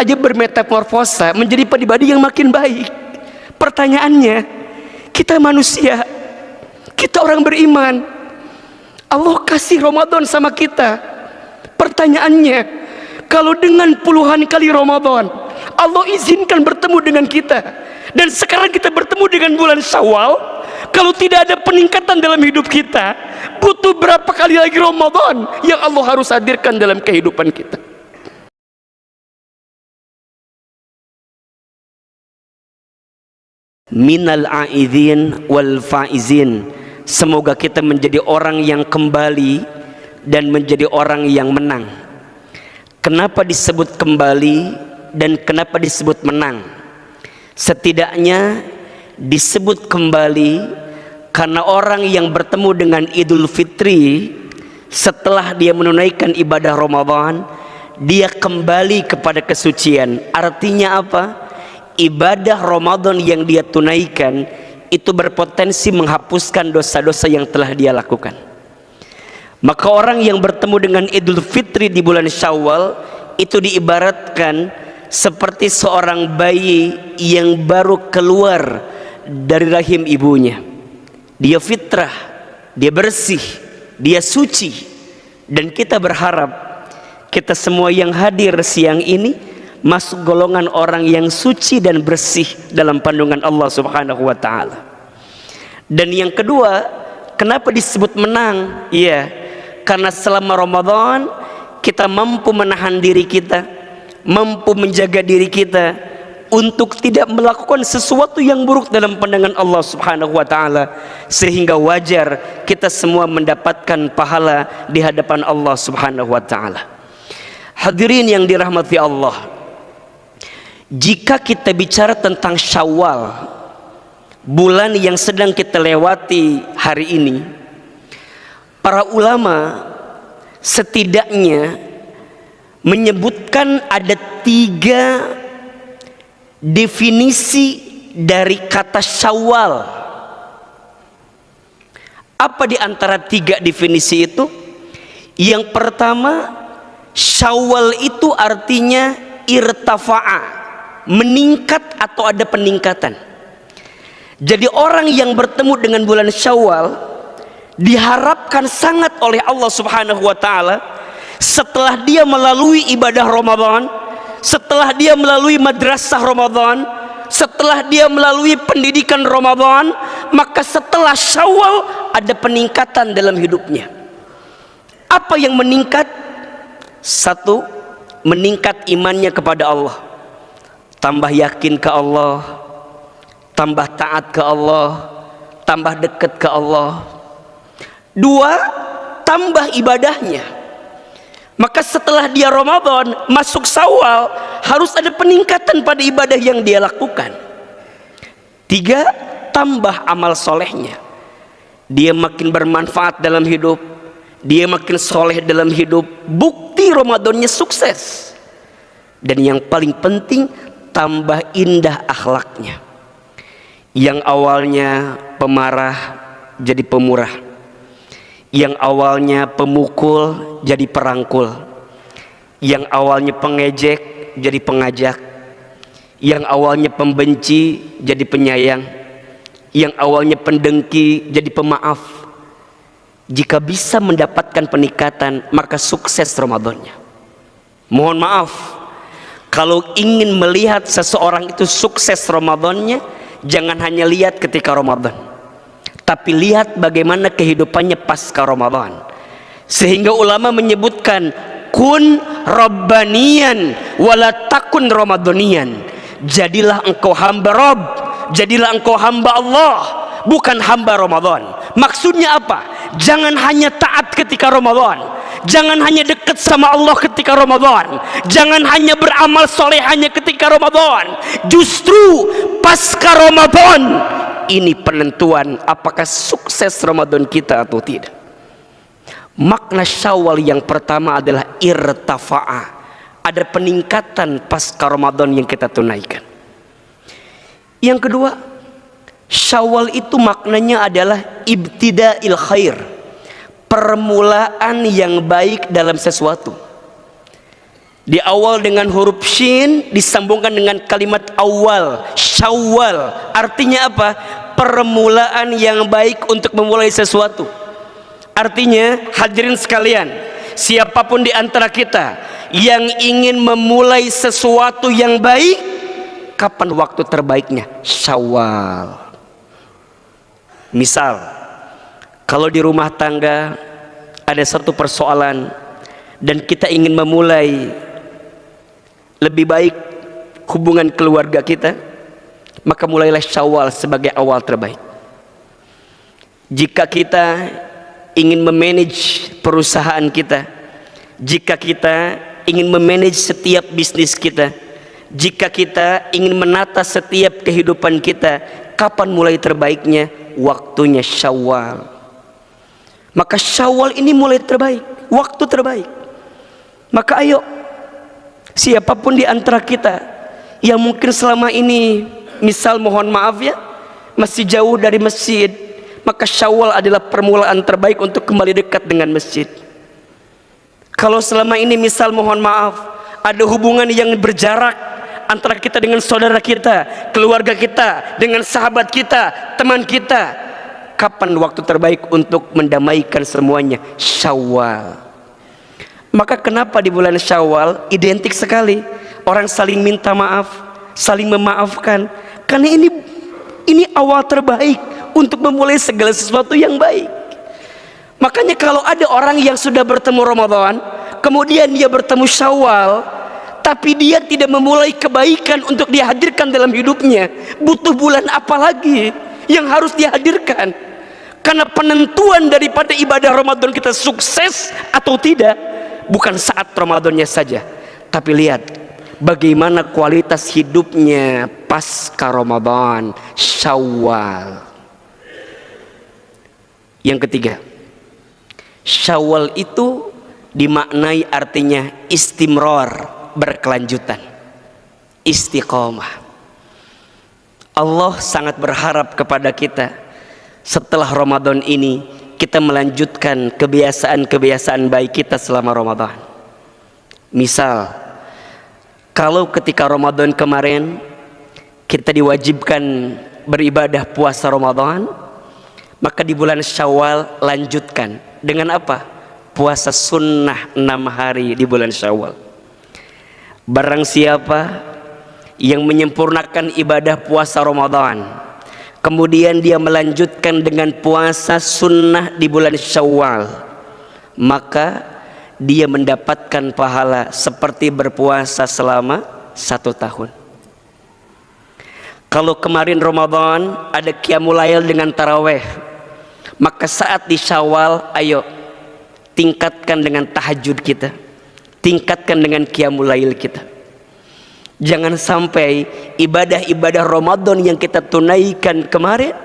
aja bermetamorfosa menjadi pribadi yang makin baik. Pertanyaannya, kita manusia, kita orang beriman, Allah kasih Ramadan sama kita. Pertanyaannya, kalau dengan puluhan kali Ramadan Allah izinkan bertemu dengan kita, dan sekarang kita bertemu dengan bulan Syawal, kalau tidak ada peningkatan dalam hidup kita, butuh berapa kali lagi Ramadan yang Allah harus hadirkan dalam kehidupan kita? Minal aidin wal faizin. Semoga kita menjadi orang yang kembali dan menjadi orang yang menang. Kenapa disebut kembali dan kenapa disebut menang? Setidaknya disebut kembali karena orang yang bertemu dengan Idul Fitri setelah dia menunaikan ibadah Ramadan, dia kembali kepada kesucian. Artinya apa? Ibadah Ramadan yang dia tunaikan itu berpotensi menghapuskan dosa-dosa yang telah dia lakukan. Maka orang yang bertemu dengan Idul Fitri di bulan Syawal itu diibaratkan seperti seorang bayi yang baru keluar dari rahim ibunya. Dia fitrah, dia bersih, dia suci. Dan kita berharap kita semua yang hadir siang ini masuk golongan orang yang suci dan bersih dalam pandangan Allah Subhanahu wa ta'ala. Dan yang kedua, kenapa disebut menang? Iya, karena selama Ramadan kita mampu menahan diri kita, mampu menjaga diri kita untuk tidak melakukan sesuatu yang buruk dalam pandangan Allah Subhanahu wa ta'ala, sehingga wajar kita semua mendapatkan pahala di hadapan Allah Subhanahu wa ta'ala. Hadirin yang dirahmati Allah, jika kita bicara tentang Syawal, bulan yang sedang kita lewati hari ini, para ulama setidaknya menyebutkan ada 3 definisi dari kata Syawal. Apa di antara 3 definisi itu? Yang pertama, Syawal itu artinya irtafa'a, meningkat atau ada peningkatan. Jadi orang yang bertemu dengan bulan Syawal diharapkan sangat oleh Allah Subhanahu wa ta'ala, setelah dia melalui ibadah Ramadan, setelah dia melalui madrasah Ramadan, setelah dia melalui pendidikan Ramadan, maka setelah Syawal ada peningkatan dalam hidupnya. Apa yang meningkat? 1, meningkat imannya kepada Allah, tambah yakin ke Allah, tambah taat ke Allah, tambah dekat ke Allah. 2, tambah ibadahnya. Maka setelah dia Ramadan masuk Syawal, harus ada peningkatan pada ibadah yang dia lakukan. 3, tambah amal solehnya. Dia makin bermanfaat dalam hidup, dia makin soleh dalam hidup. Bukti Ramadannya sukses. Dan yang paling penting, tambah indah akhlaknya. Yang awalnya pemarah jadi pemurah, yang awalnya pemukul jadi perangkul, yang awalnya pengejek jadi pengajak, yang awalnya pembenci jadi penyayang, yang awalnya pendengki jadi pemaaf. Jika bisa mendapatkan peningkatan, maka sukses Ramadannya. Mohon maaf, kalau ingin melihat seseorang itu sukses Ramadannya, jangan hanya lihat ketika Ramadan, tapi lihat bagaimana kehidupannya pasca Ramadan. Sehingga ulama menyebutkan, kun rabbaniyan wala takun ramadaniyan. Jadilah engkau hamba Rabb, jadilah engkau hamba Allah, bukan hamba Ramadan. Maksudnya apa? Jangan hanya taat ketika Ramadan, jangan hanya dekat sama Allah ketika Ramadan, jangan hanya beramal soleh hanya ketika Ramadan. Justru pasca Ramadan ini penentuan apakah sukses Ramadan kita atau tidak. Makna Syawal yang pertama adalah irtafa'a, ada peningkatan pasca Ramadan yang kita tunaikan. Yang kedua, Syawal itu maknanya adalah ibtida'il khair, permulaan yang baik dalam sesuatu. Di awal dengan huruf shin, disambungkan dengan kalimat awal, syawal. Artinya apa? Permulaan yang baik untuk memulai sesuatu. Artinya, hadirin sekalian, siapapun di antara kita yang ingin memulai sesuatu yang baik, kapan waktu terbaiknya? Syawal. Misal, kalau di rumah tangga ada satu persoalan dan kita ingin memulai lebih baik hubungan keluarga kita, maka mulailah Syawal sebagai awal terbaik. Jika kita ingin memanage perusahaan kita, jika kita ingin memanage setiap bisnis kita, jika kita ingin menata setiap kehidupan kita, kapan mulai terbaiknya? Waktunya Syawal. Maka Syawal ini mulai terbaik, waktu terbaik. Maka ayo, siapapun di antara kita yang mungkin selama ini, misal mohon maaf ya, masih jauh dari masjid, maka Syawal adalah permulaan terbaik untuk kembali dekat dengan masjid. Kalau selama ini misal mohon maaf, ada hubungan yang berjarak antara kita dengan saudara kita, keluarga kita, dengan sahabat kita, teman kita, kapan waktu terbaik untuk mendamaikan semuanya? Syawal. Maka kenapa di bulan Syawal identik sekali orang saling minta maaf, saling memaafkan? Karena ini awal terbaik untuk memulai segala sesuatu yang baik. Makanya kalau ada orang yang sudah bertemu Ramadan, kemudian dia bertemu Syawal, tapi dia tidak memulai kebaikan untuk dihadirkan dalam hidupnya, butuh bulan apa lagi yang harus dihadirkan? Karena penentuan daripada ibadah Ramadan kita sukses atau tidak bukan saat Ramadannya saja, tapi lihat bagaimana kualitas hidupnya pasca Ramadan, Syawal. Yang ketiga, Syawal itu dimaknai artinya istimrar, berkelanjutan, istiqomah. Allah sangat berharap kepada kita setelah Ramadan ini kita melanjutkan kebiasaan-kebiasaan baik kita selama Ramadan. Misal, kalau ketika Ramadan kemarin kita diwajibkan beribadah puasa Ramadan, maka di bulan Syawal lanjutkan dengan apa? Puasa sunnah 6 hari di bulan Syawal. Barang siapa yang menyempurnakan ibadah puasa Ramadan, kemudian dia melanjutkan dengan puasa sunnah di bulan Syawal, maka dia mendapatkan pahala seperti berpuasa selama 1 tahun. Kalau kemarin Ramadan ada qiyamul lail dengan taraweh, maka saat di Syawal, ayo tingkatkan dengan tahajud kita, tingkatkan dengan qiyamul lail kita. Jangan sampai ibadah-ibadah Ramadan yang kita tunaikan kemarin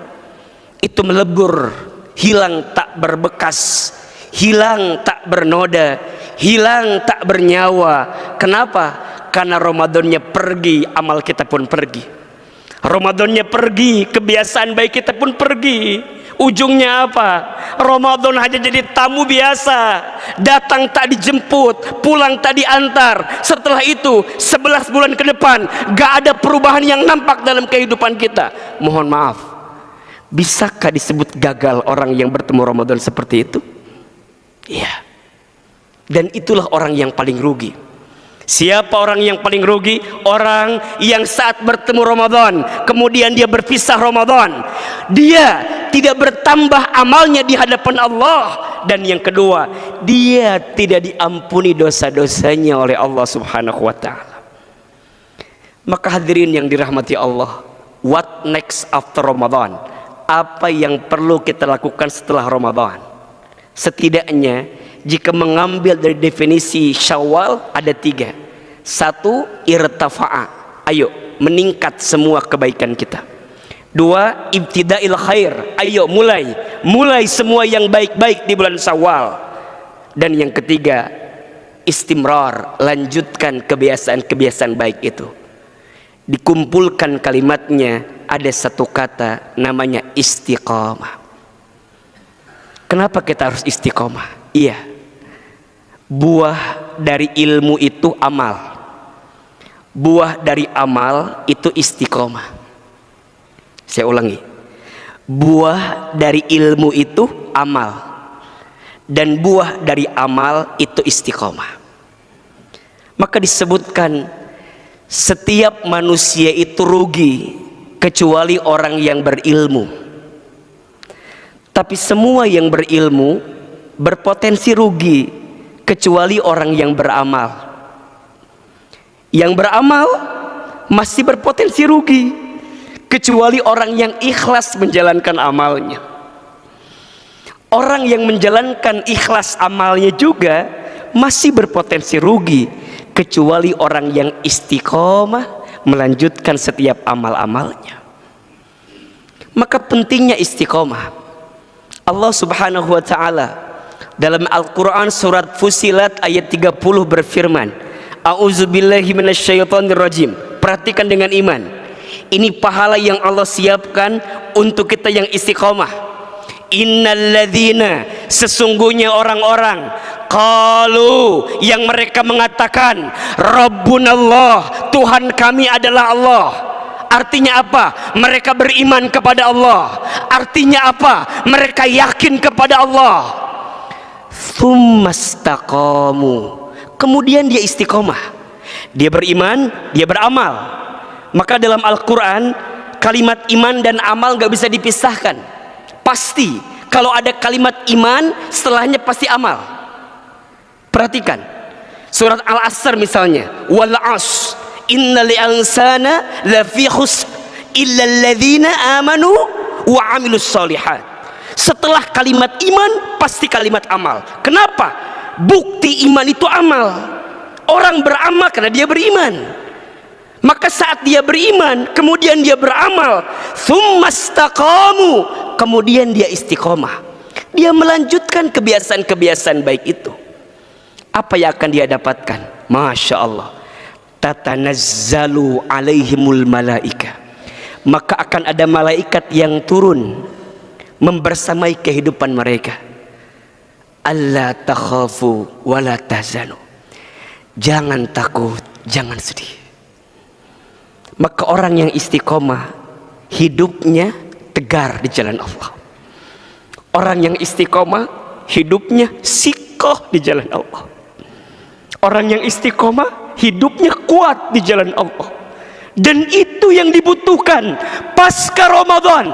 itu melebur, hilang tak berbekas, hilang tak bernoda, hilang tak bernyawa. Kenapa? Karena Ramadannya pergi, amal kita pun pergi. Ramadannya pergi, kebiasaan baik kita pun pergi. Ujungnya apa? Ramadan hanya jadi tamu biasa, datang tak dijemput, pulang tak diantar. Setelah itu 11 bulan ke depan gak ada perubahan yang nampak dalam kehidupan kita. Mohon maaf, bisakah disebut gagal orang yang bertemu Ramadan seperti itu? Iya. Dan itulah orang yang paling rugi. Siapa orang yang paling rugi? Orang yang saat bertemu Ramadan kemudian dia berpisah Ramadan, dia tidak bertambah amalnya di hadapan Allah, dan yang kedua, dia tidak diampuni dosa-dosanya oleh Allah Subhanahu wa ta'ala. Maka hadirin yang dirahmati Allah, what next after Ramadan? Apa yang perlu kita lakukan setelah Ramadan? Setidaknya jika mengambil dari definisi Syawal ada 3. 1, irtafa'a, ayo meningkat semua kebaikan kita. 2, ibtida'il khair, ayo mulai semua yang baik-baik di bulan Syawal. Dan yang ketiga, istimrar, lanjutkan kebiasaan-kebiasaan baik itu. Dikumpulkan kalimatnya ada 1 kata, namanya istiqamah. Kenapa kita harus istiqamah? Iya, buah dari ilmu itu amal. Buah dari amal itu istiqomah. Saya ulangi. Buah dari ilmu itu amal. Dan buah dari amal itu istiqomah. Maka disebutkan setiap manusia itu rugi kecuali orang yang berilmu. Tapi semua yang berilmu berpotensi rugi kecuali orang yang beramal. Yang beramal masih berpotensi rugi kecuali orang yang ikhlas menjalankan amalnya. Orang yang menjalankan ikhlas amalnya juga masih berpotensi rugi kecuali orang yang istiqomah melanjutkan setiap amal-amalnya. Maka pentingnya istiqomah. Allah Subhanahu wa ta'ala dalam Al-Quran surat Fusilat ayat 30 berfirman, A'udzubillahi minasyaitonirrajim. Perhatikan dengan iman. Ini pahala yang Allah siapkan untuk kita yang istiqomah. Innalladzina, sesungguhnya orang-orang, qalu, yang mereka mengatakan, Rabbunallah, Tuhan kami adalah Allah. Artinya apa? Mereka beriman kepada Allah. Artinya apa? Mereka yakin kepada Allah. Tsumastaqamu, kemudian dia istiqomah. Dia beriman, dia beramal. Maka dalam Al-Quran kalimat iman dan amal gak bisa dipisahkan. Pasti kalau ada kalimat iman, setelahnya pasti amal. Perhatikan surat Al-Asr misalnya, wal 'ashr innal insana lafi khusr illa alladzina amanu wa 'amilus shalihat. Setelah kalimat iman pasti kalimat amal. Kenapa? Bukti iman itu amal. Orang beramal karena dia beriman. Maka saat dia beriman, kemudian dia beramal, tsumastaqamu, kemudian dia istiqomah. Dia melanjutkan kebiasaan-kebiasaan baik itu. Apa yang akan dia dapatkan? Masya Allah. Tatanazzalu alaihimul malaika. Maka akan ada malaikat yang turun membersamai kehidupan mereka. Alla takhafu wala tahzanu. Jangan takut, jangan sedih. Maka orang yang istiqomah hidupnya tegar di jalan Allah. Orang yang istiqomah hidupnya sikoh di jalan Allah. Orang yang istiqomah hidupnya kuat di jalan Allah. Dan itu yang dibutuhkan pasca Ramadan.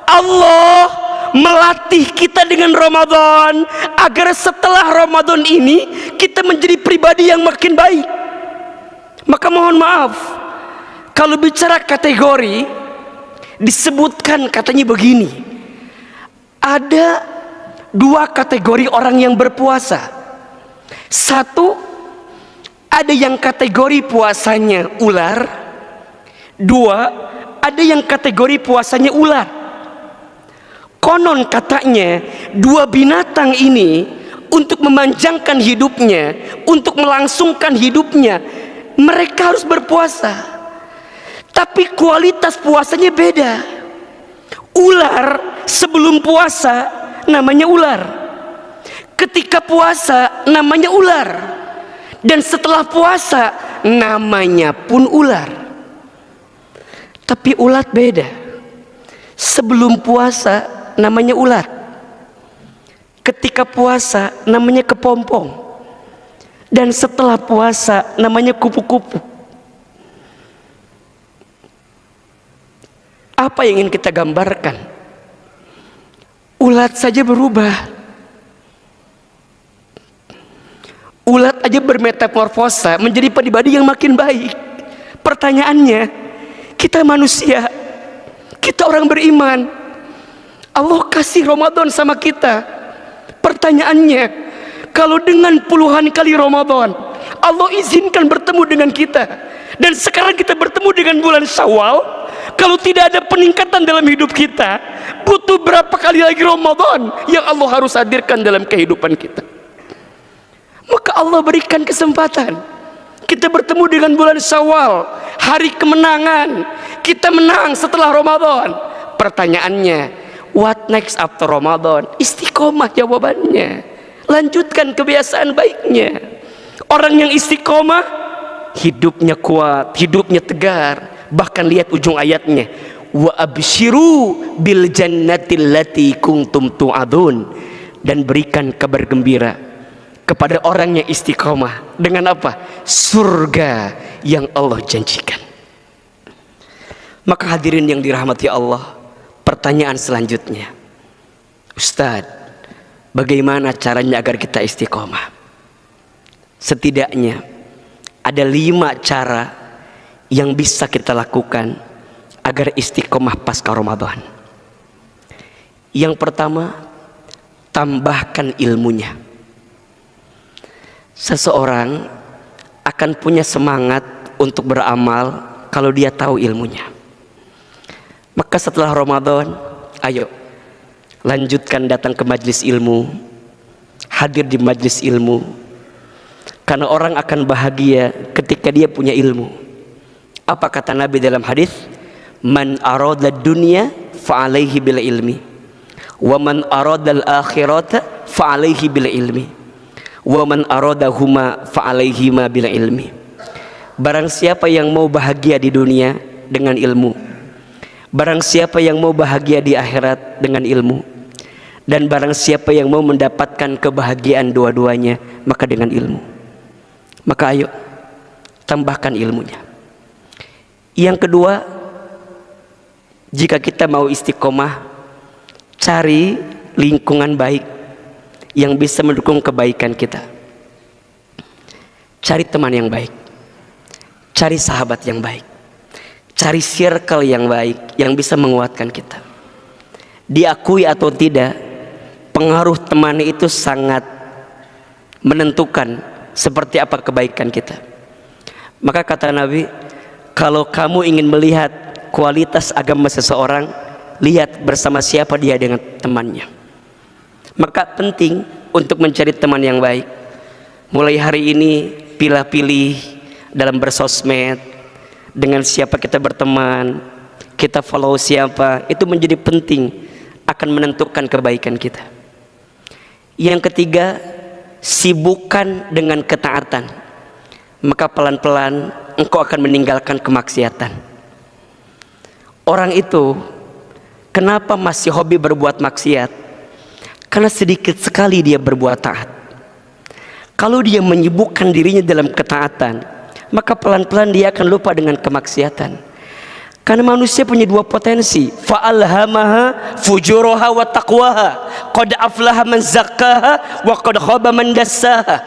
Allah melatih kita dengan Ramadan agar setelah Ramadan ini kita menjadi pribadi yang makin baik. Maka mohon maaf, kalau bicara kategori, disebutkan katanya begini, ada dua kategori orang yang berpuasa. Satu, ada yang kategori puasanya ular. Dua, ada yang kategori puasanya ular. Konon katanya dua binatang ini untuk memanjangkan hidupnya, untuk melangsungkan hidupnya, mereka harus berpuasa. Tapi kualitas puasanya beda. Ular sebelum puasa namanya ular. Ketika puasa namanya ular. Dan setelah puasa namanya pun ular. Tapi ulat beda. Sebelum puasa namanya ulat. Ketika puasa namanya kepompong. Dan setelah puasa namanya kupu-kupu. Apa yang ingin kita gambarkan? Ulat saja berubah. Ulat aja bermetamorfosa menjadi pribadi yang makin baik. Pertanyaannya, kita manusia, kita orang beriman, Allah kasih Ramadan sama kita. Pertanyaannya, kalau dengan puluhan kali Ramadan Allah izinkan bertemu dengan kita, dan sekarang kita bertemu dengan bulan Syawal, kalau tidak ada peningkatan dalam hidup kita, butuh berapa kali lagi Ramadan yang Allah harus hadirkan dalam kehidupan kita? Maka Allah berikan kesempatan kita bertemu dengan bulan Syawal, hari kemenangan. Kita menang setelah Ramadan. Pertanyaannya, what next after Ramadan? Istiqomah jawabannya. Lanjutkan kebiasaan baiknya. Orang yang istiqomah, hidupnya kuat, hidupnya tegar. Bahkan lihat ujung ayatnya, wa absyiru bil jannatil lati kuntum tu'adun, dan berikan kabar gembira kepada orang yang istiqomah dengan apa? Surga yang Allah janjikan. Maka hadirin yang dirahmati Allah, pertanyaan selanjutnya, Ustadz, bagaimana caranya agar kita istiqomah? Setidaknya ada 5 cara yang bisa kita lakukan agar istiqomah pasca Ramadan. Yang pertama, tambahkan ilmunya. Seseorang akan punya semangat untuk beramal kalau dia tahu ilmunya. Maka setelah Ramadan, ayo lanjutkan datang ke majelis ilmu, hadir di majelis ilmu, karena orang akan bahagia ketika dia punya ilmu. Apa kata Nabi dalam hadis? Man arada dunya fa alaihi bil ilmi, wa man arada al akhirata fa alaihi bil ilmi, wa man aradahuma fa alaihi ma bil ilmi. Barang siapa yang mau bahagia di dunia dengan ilmu, barang siapa yang mau bahagia di akhirat dengan ilmu, dan barang siapa yang mau mendapatkan kebahagiaan dua-duanya, maka dengan ilmu. Maka ayo tambahkan ilmunya. Yang kedua, jika kita mau istiqomah, cari lingkungan baik yang bisa mendukung kebaikan kita. Cari teman yang baik, cari sahabat yang baik, cari circle yang baik yang bisa menguatkan kita. Diakui atau tidak, pengaruh teman itu sangat menentukan seperti apa kebaikan kita. Maka kata Nabi, kalau kamu ingin melihat kualitas agama seseorang, lihat bersama siapa dia dengan temannya. Maka penting untuk mencari teman yang baik. Mulai hari ini pilih-pilih dalam bersosmed, dengan siapa kita berteman, kita follow siapa, itu menjadi penting, akan menentukan kebaikan kita. Yang ketiga, sibukkan dengan ketaatan, maka pelan-pelan engkau akan meninggalkan kemaksiatan. Orang itu kenapa masih hobi berbuat maksiat? Karena sedikit sekali dia berbuat taat. Kalau dia menyibukkan dirinya dalam ketaatan, maka pelan-pelan dia akan lupa dengan kemaksiatan. Karena manusia punya 2 potensi, fa'alhamaha fujuraha wa taqwaha, qad aflaha man zakkaha wa qad khaba man dassaha.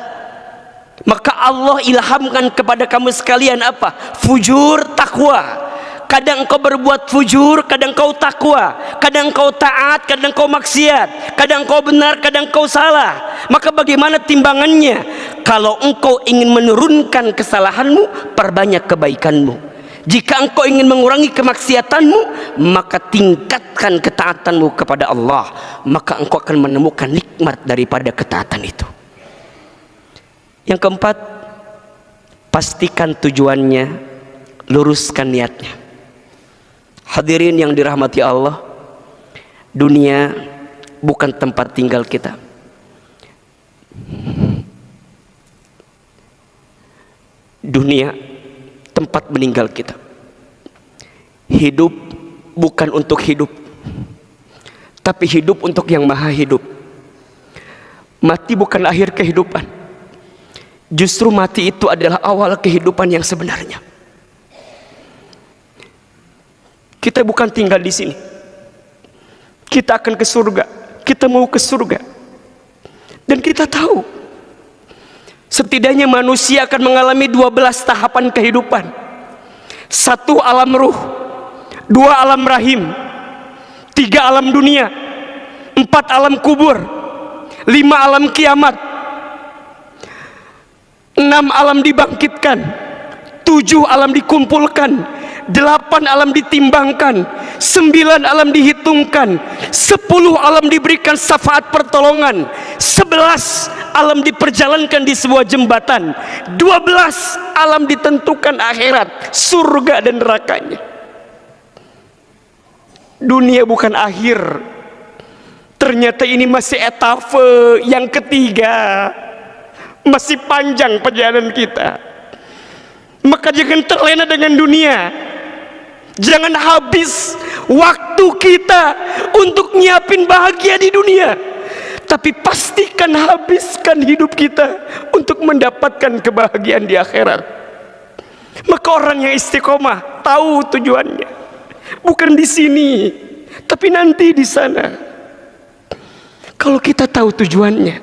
Maka Allah ilhamkan kepada kamu sekalian apa? Fujur, takwa. Kadang engkau berbuat fujur, kadang engkau takwa, kadang engkau taat, kadang engkau maksiat, kadang engkau benar, kadang engkau salah. Maka bagaimana timbangannya? Kalau engkau ingin menurunkan kesalahanmu, perbanyak kebaikanmu. Jika engkau ingin mengurangi kemaksiatanmu, maka tingkatkan ketaatanmu kepada Allah. Maka engkau akan menemukan nikmat daripada ketaatan itu. Yang keempat, pastikan tujuannya, luruskan niatnya. Hadirin yang dirahmati Allah, dunia bukan tempat tinggal kita. Dunia tempat meninggal kita. Hidup bukan untuk hidup, tapi hidup untuk yang maha hidup. Mati bukan akhir kehidupan, justru mati itu adalah awal kehidupan yang sebenarnya. Kita bukan tinggal di sini, kita akan ke surga, kita mau ke surga. Dan kita tahu setidaknya manusia akan mengalami 12 tahapan kehidupan. 1 alam ruh, 2 alam rahim, 3 alam dunia, 4 alam kubur, 5 alam kiamat, 6 alam dibangkitkan, 7 alam dikumpulkan, 8 alam ditimbangkan, 9 alam dihitungkan, 10 alam diberikan syafaat pertolongan, 11 alam diperjalankan di sebuah jembatan, 12 alam ditentukan akhirat, surga dan nerakanya. Dunia bukan akhir, ternyata ini masih etapa yang ketiga. Masih panjang perjalanan kita. Maka jangan terlena dengan dunia. Jangan habis waktu kita untuk nyiapin bahagia di dunia, tapi pastikan habiskan hidup kita untuk mendapatkan kebahagiaan di akhirat. Maka orang yang istiqomah tahu tujuannya, bukan di sini, tapi nanti di sana. Kalau kita tahu tujuannya,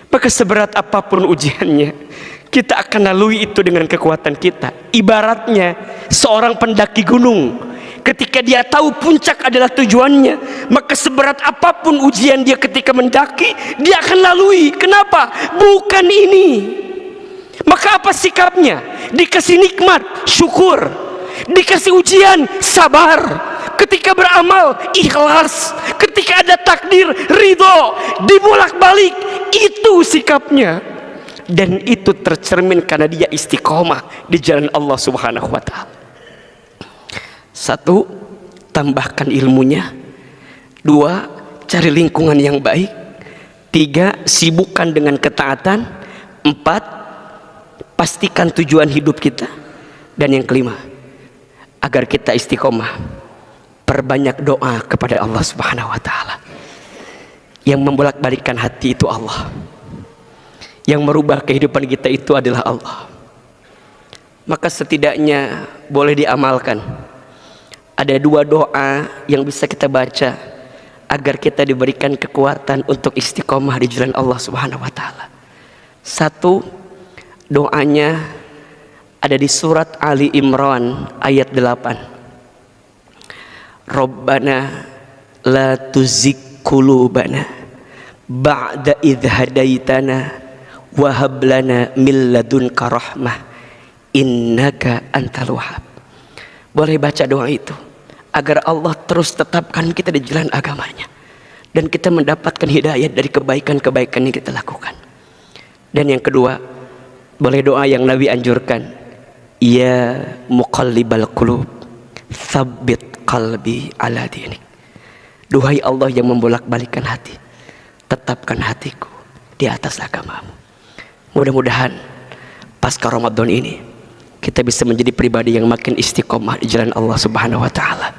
maka seberat apapun ujiannya, kita akan lalui itu dengan kekuatan kita. Ibaratnya seorang pendaki gunung, ketika dia tahu puncak adalah tujuannya, maka seberat apapun ujian dia ketika mendaki, dia akan lalui. Kenapa? Bukan ini. Maka apa sikapnya? Dikasih nikmat, syukur. Dikasih ujian, sabar. Ketika beramal, ikhlas. Ketika ada takdir, ridho. Dibolak-balik, itu sikapnya. Dan itu tercermin karena dia istiqomah di jalan Allah Subhanahu wa ta'ala. 1. Tambahkan ilmunya. 2. Cari lingkungan yang baik. 3. Sibukkan dengan ketaatan. 4. Pastikan tujuan hidup kita. Dan yang kelima, agar kita istiqomah, perbanyak doa kepada Allah Subhanahu wa ta'ala. Yang membolak-balikkan hati itu Allah. Yang merubah kehidupan kita itu adalah Allah. Maka setidaknya boleh diamalkan. Ada 2 doa yang bisa kita baca agar kita diberikan kekuatan untuk istiqomah di jalan Allah Subhanahu wa ta'ala. 1. Doanya ada di surat Ali Imran ayat 8. Rabbana la tuzigh qulubana ba'da idh hadaitana wa hab lana min ladunka rahmah innaka antal wahhab. Boleh baca doa itu agar Allah terus tetapkan kita di jalan agamanya dan kita mendapatkan hidayah dari kebaikan-kebaikan yang kita lakukan. Dan yang kedua, boleh doa yang Nabi anjurkan, ya muqallibal qulub tsabbit qalbi ala dinik. Duhai Allah yang membolak-balikkan hati, tetapkan hatiku di atas agamamu. Mudah-mudahan pasca Ramadan ini kita bisa menjadi pribadi yang makin istiqomah di jalan Allah Subhanahu wa ta'ala.